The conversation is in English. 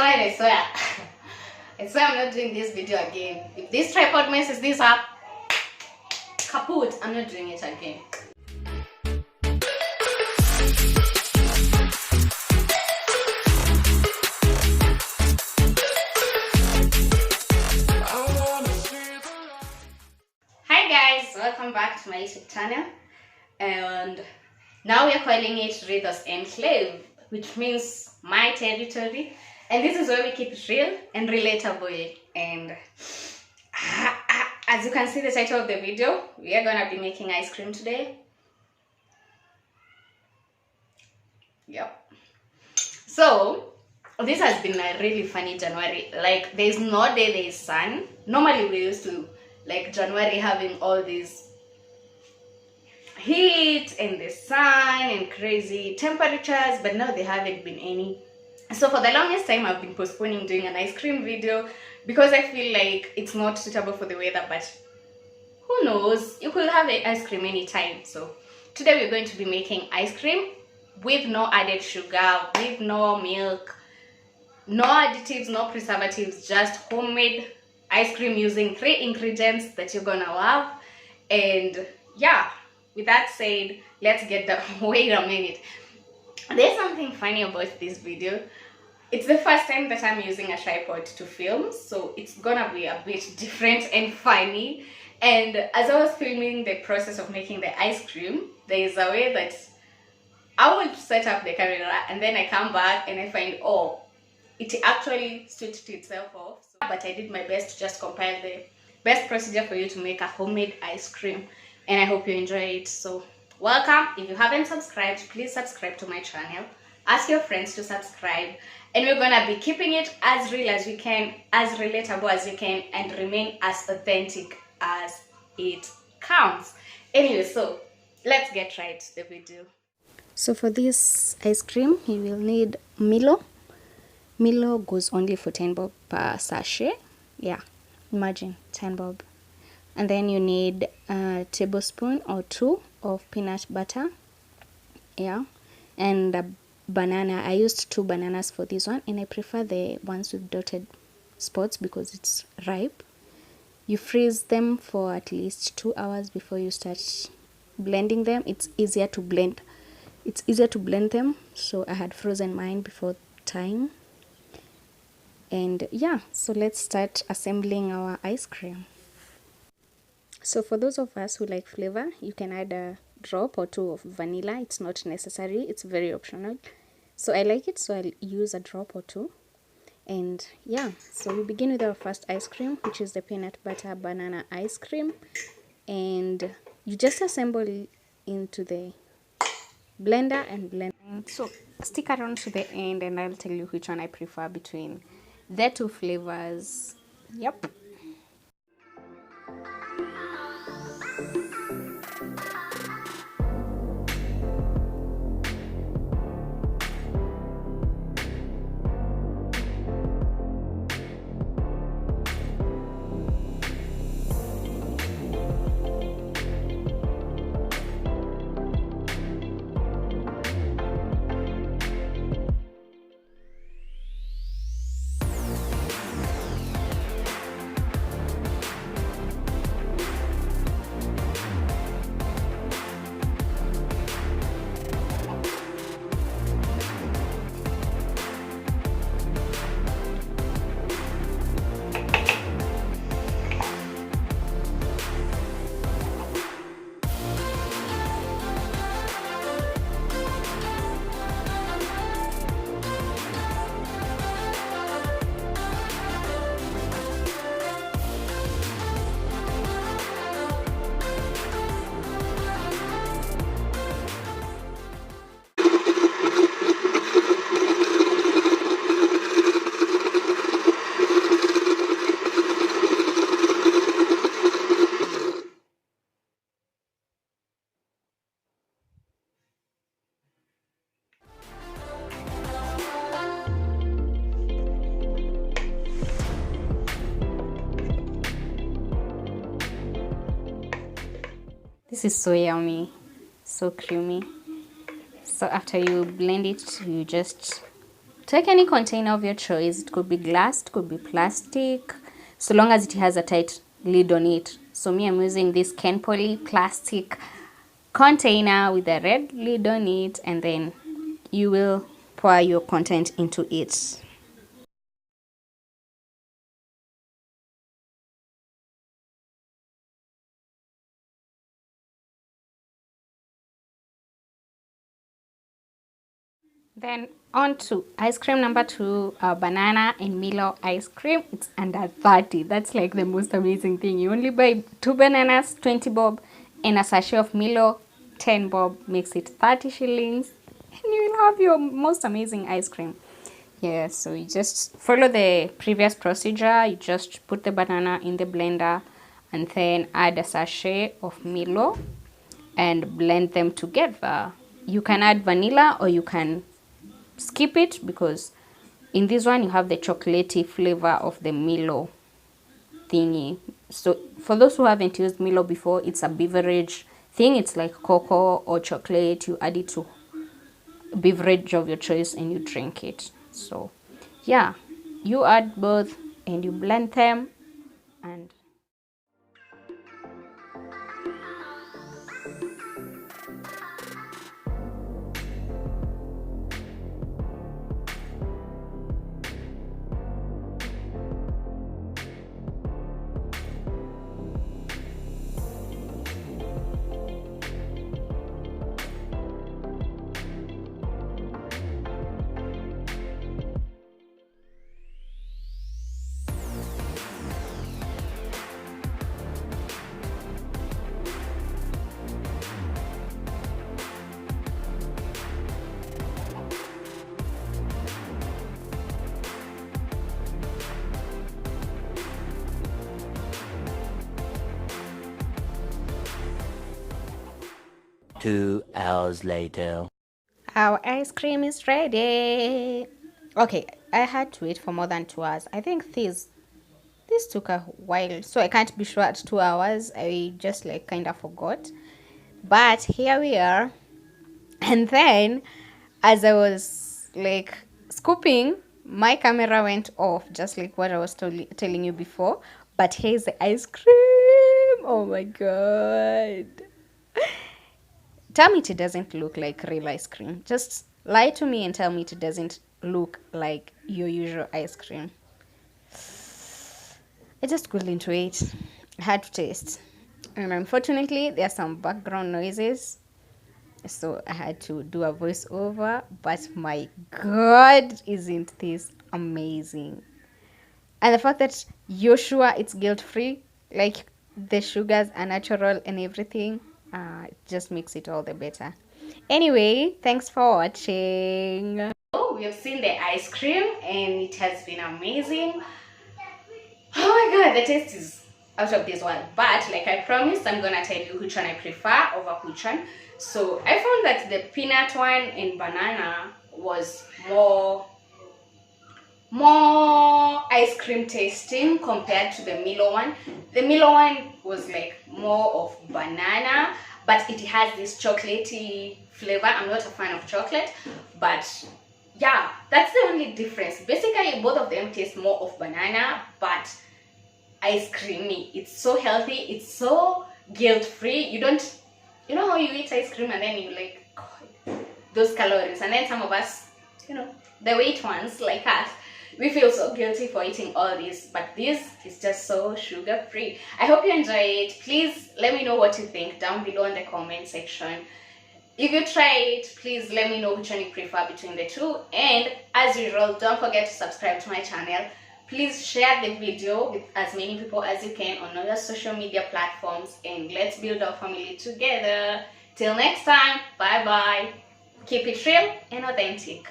fine, I swear. I swear I'm not doing this video again. If this tripod messes this up, kaput, I'm not doing it again. Hi guys, welcome back to my YouTube channel. And now we are calling it Ritho's Enclave, which means my territory. And this is where we keep it real and relatable. And as you can see the title of the video, we are gonna be making ice cream today. Yep. So this has been a really funny January. Like, there's no day there is sun. Normally we used to like January having all these heat and the sun and crazy temperatures, but now there haven't been any. So for the longest time I've been postponing doing an ice cream video because I feel like it's not suitable for the weather, but who knows, you could have ice cream anytime. So today we're going to be making ice cream with no added sugar, with no milk, no additives, no preservatives, just homemade ice cream using 3 ingredients that you're gonna love. And yeah, with that said, let's get the wait a minute. There's something funny about this video. It's the first time that I'm using a tripod to film, so it's gonna be a bit different and funny. And as I was filming the process of making the ice cream, there is a way that I would set up the camera and then I come back and I find, oh, it actually switched itself off. So, but I did my best to just compile the best procedure for you to make a homemade ice cream, and I hope you enjoy it. So welcome. If you haven't subscribed, please subscribe to my channel. Ask your friends to subscribe, and we're gonna be keeping it as real as we can, as relatable as we can, and remain as authentic as it counts. Anyway, so let's get right to the video. So for this ice cream, you will need Milo. Milo goes only for 10 bob per sachet. Yeah, imagine 10 bob. And then you need a tablespoon or 2 of peanut butter. Yeah, and a banana. I used 2 bananas for this one, and I prefer the ones with dotted spots because it's ripe. You freeze them for at least 2 hours before you start blending them. It's easier to blend them, so I had frozen mine before time. And yeah, so let's start assembling our ice cream. So for those of us who like flavor, you can add a drop or 2 of vanilla. It's not necessary, it's very optional. So I like it, so I'll use a drop or 2. And yeah, so we begin with our first ice cream, which is the peanut butter banana ice cream. And you just assemble into the blender and blend. So stick around to the end and I'll tell you which one I prefer between the 2 flavors. Yep. This is so yummy, so creamy. So after you blend it, you just take any container of your choice. It could be glass, it could be plastic, so long as it has a tight lid on it. So me, I'm using this Ken Poly plastic container with a red lid on it, and then you will pour your content into it. Then on to ice cream number 2, banana and Milo ice cream. It's under 30. That's like the most amazing thing. You only buy 2 bananas, 20 bob, and a sachet of Milo, 10 bob, makes it 30 shillings. And you will have your most amazing ice cream. Yeah, so you just follow the previous procedure. You just put the banana in the blender and then add a sachet of Milo and blend them together. You can add vanilla or you can skip it, because in this one you have the chocolatey flavor of the Milo thingy. So for those who haven't used Milo before, it's a beverage thing. It's like cocoa or chocolate. You add it to a beverage of your choice and you drink it. So yeah, you add both and you blend them. And Two hours later. our ice cream is ready. Okay, I had to wait for more than 2 hours. I think this took a while, so I can't be sure at 2 hours. I just like kind of forgot. But here we are. And then as I was like scooping, my camera went off, just like what I was telling you before. But here's the ice cream. Oh my god. Tell me it doesn't look like real ice cream. Just lie to me and tell me it doesn't look like your usual ice cream. I just couldn't wait. I had to taste. And unfortunately, there are some background noises, so I had to do a voiceover. But my god, isn't this amazing? And the fact that you're sure it's guilt-free, like the sugars are natural and everything, it just makes it all the better. Anyway, thanks for watching. Oh, we have seen the ice cream and it has been amazing. Oh my god, the taste is out of this world. But like I promised, I'm gonna tell you which one I prefer over which one. So I found that the peanut one and banana was more ice cream tasting compared to the Milo one. The Milo one was like more of banana, but it has this chocolatey flavor. I'm not a fan of chocolate, but yeah, that's the only difference. Basically, both of them taste more of banana, but ice creamy. It's so healthy, it's so guilt-free. You don't, you know how you eat ice cream and then you like, God, those calories, and then some of us, you know, the weight ones like us, we feel so guilty for eating all this, but this is just so sugar-free. I hope you enjoy it. Please let me know what you think down below in the comment section. If you try it, please let me know which one you prefer between the two. And as usual, don't forget to subscribe to my channel. Please share the video with as many people as you can on other social media platforms, and let's build our family together. Till next time, bye bye. Keep it real and authentic.